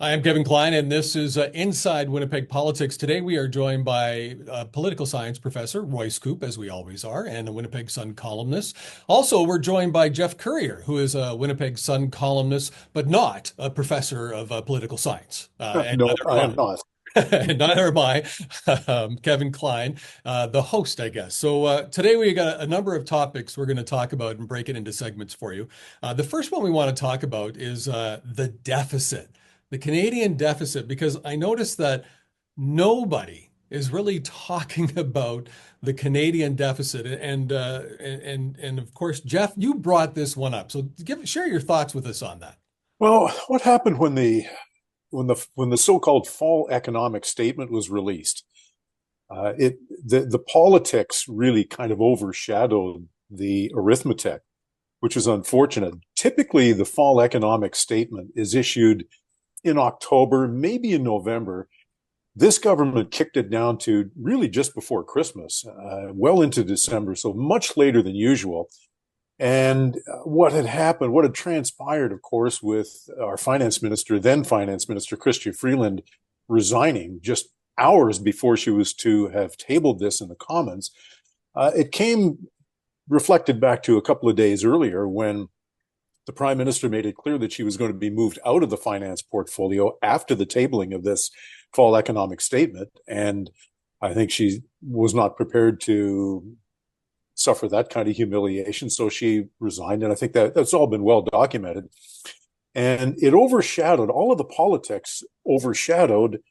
I am Kevin Klein, and this is Inside Winnipeg Politics. Today, we are joined by political science professor Royce Coop, as we always are, and a Winnipeg Sun columnist. Also, we're joined by Jeff Currier, who is a Winnipeg Sun columnist, but not a professor of political science. And No, neither I am am not. I. And neither am I, Kevin Klein, the host, I guess. So today we got a number of topics we're going to talk about and break it into segments for you. The first one we want to talk about is the deficit, the Canadian deficit, because I noticed that nobody is really talking about the Canadian deficit. And of course, Jeff, you brought this one up. So share your thoughts with us on that. Well, what happened when the so-called fall economic statement was released? The politics really kind of overshadowed the arithmetic, which is unfortunate. Typically, the fall economic statement is issued in October, maybe in November. This government kicked it down to really just before Christmas, well into December, so much later than usual. And what had happened, what had transpired, of course, with our then finance minister, Chrystia Freeland, resigning just hours before she was to have tabled this in the Commons, it came reflected back to a couple of days earlier when the prime minister made it clear that she was going to be moved out of the finance portfolio after the tabling of this fall economic statement. And I think she was not prepared to suffer that kind of humiliation. So she resigned. And I think that's all been well documented. And it overshadowed, all of the politics overshadowed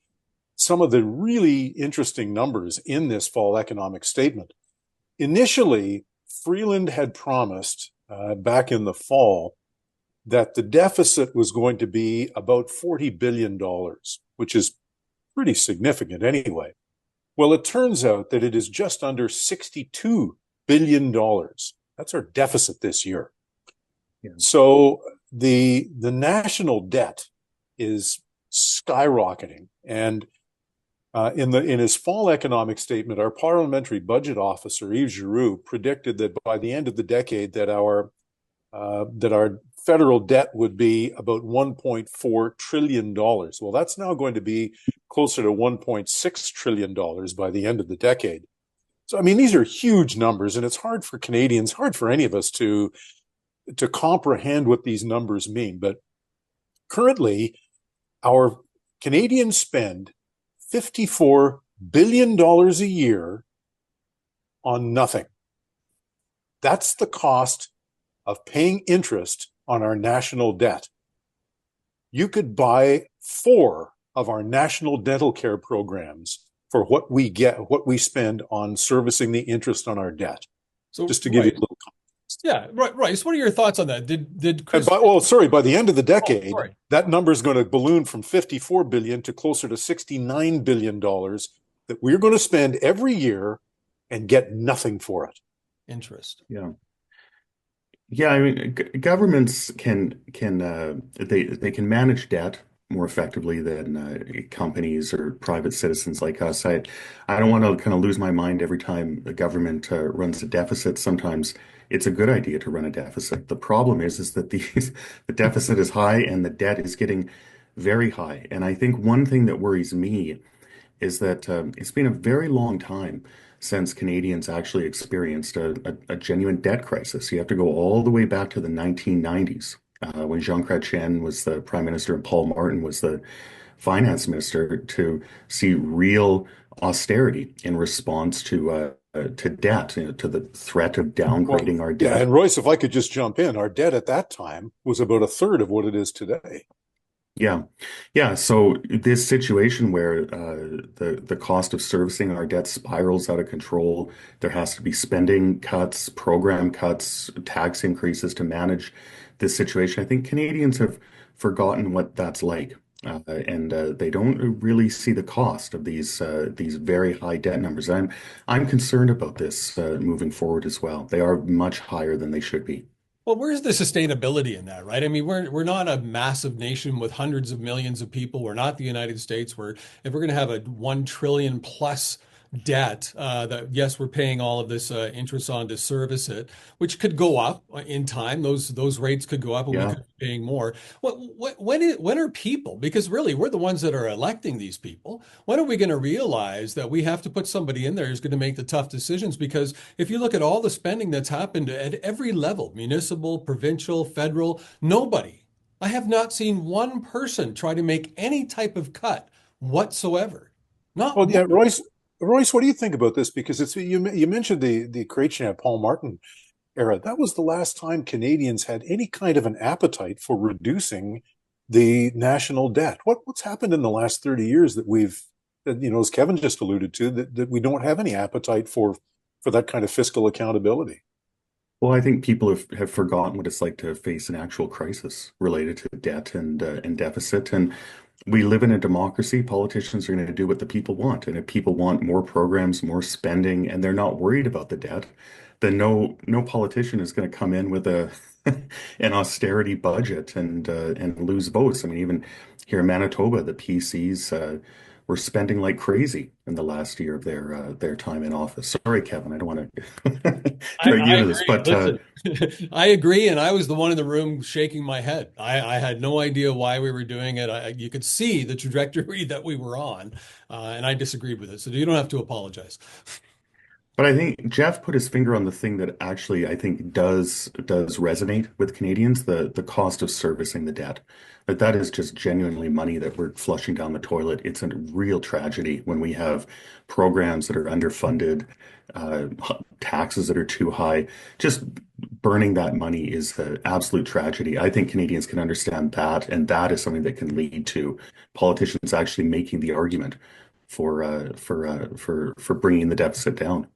some of the really interesting numbers in this fall economic statement. Initially, Freeland had promised back in the fall that the deficit was going to be about $40 billion, which is pretty significant anyway. Well, it turns out that it is just under $62 billion. That's our deficit this year. Yeah. So the national debt is skyrocketing. And in his fall economic statement, our parliamentary budget officer, Yves Giroux, predicted that by the end of the decade that our federal debt would be about $1.4 trillion. Well, that's now going to be closer to $1.6 trillion by the end of the decade. So, I mean, these are huge numbers, and it's hard for Canadians, hard for any of us to comprehend what these numbers mean. But currently, our Canadians spend $54 billion a year on nothing. That's the cost of paying interest on our national debt. You could buy 4 of our national dental care programs for what we spend on servicing the interest on our debt. So, just to give you a little context. Yeah, right. So what are your thoughts on that? Did Chris? By the end of the decade, Oh, that number is going to balloon from $54 billion to closer to $69 billion that we're going to spend every year and get nothing for it. Interest. Yeah. Yeah, I mean, governments they can manage debt more effectively than companies or private citizens like us. I don't want to kind of lose my mind every time the government runs a deficit. Sometimes it's a good idea to run a deficit. The problem is that the deficit is high and the debt is getting very high. And I think one thing that worries me is that it's been a very long time since Canadians actually experienced a genuine debt crisis. You have to go all the way back to the 1990s when Jean Chrétien was the prime minister and Paul Martin was the finance minister to see real austerity in response to debt, to the threat of downgrading our debt. Yeah, and Royce, if I could just jump in, our debt at that time was about a third of what it is today. Yeah. Yeah. So this situation where the cost of servicing our debt spirals out of control, there has to be spending cuts, program cuts, tax increases to manage this situation. I think Canadians have forgotten what that's like. And they don't really see the cost of these very high debt numbers. I'm concerned about this moving forward as well. They are much higher than they should be. Well, where's the sustainability in that, right? I mean, we're not a massive nation with hundreds of millions of people. We're not the United States. If we're going to have a 1 trillion plus debt that yes, we're paying all of this interest on to service it, which could go up in time. Those rates could go up, and we Yeah. could be paying more. When are people? Because really, we're the ones that are electing these people. When are we going to realize that we have to put somebody in there who's going to make the tough decisions? Because if you look at all the spending that's happened at every level, municipal, provincial, federal, nobody. I have not seen one person try to make any type of cut whatsoever. Not Well, one. yeah, Royce, what do you think about this? Because it's you mentioned the Krejcik Paul Martin era. That was the last time Canadians had any kind of an appetite for reducing the national debt. What's happened in the last 30 years that as Kevin just alluded to, that we don't have any appetite for that kind of fiscal accountability. Well, I think people have forgotten what it's like to face an actual crisis related to debt and deficit. And we live in a democracy. Politicians are going to do what the people want. And if people want more programs, more spending, and they're not worried about the debt, then no politician is going to come in with a an austerity budget and lose votes. I mean, even here in Manitoba, the PCs were spending like crazy in the last year of their time in office. Sorry, Kevin, I don't want to drag I you into this, agree. but Listen, I agree, and I was the one in the room shaking my head. I had no idea why we were doing it. You could see the trajectory that we were on, and I disagreed with it. So you don't have to apologize. But I think Jeff put his finger on the thing that actually I think does resonate with Canadians, the cost of servicing the debt. That is just genuinely money that we're flushing down the toilet. It's a real tragedy when we have programs that are underfunded, taxes that are too high. Just burning that money is an absolute tragedy. I think Canadians can understand that, and that is something that can lead to politicians actually making the argument for bringing the deficit down.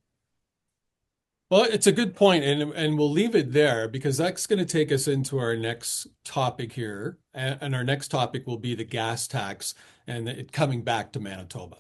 Well, it's a good point, and we'll leave it there because that's going to take us into our next topic here, and our next topic will be the gas tax and it coming back to Manitoba.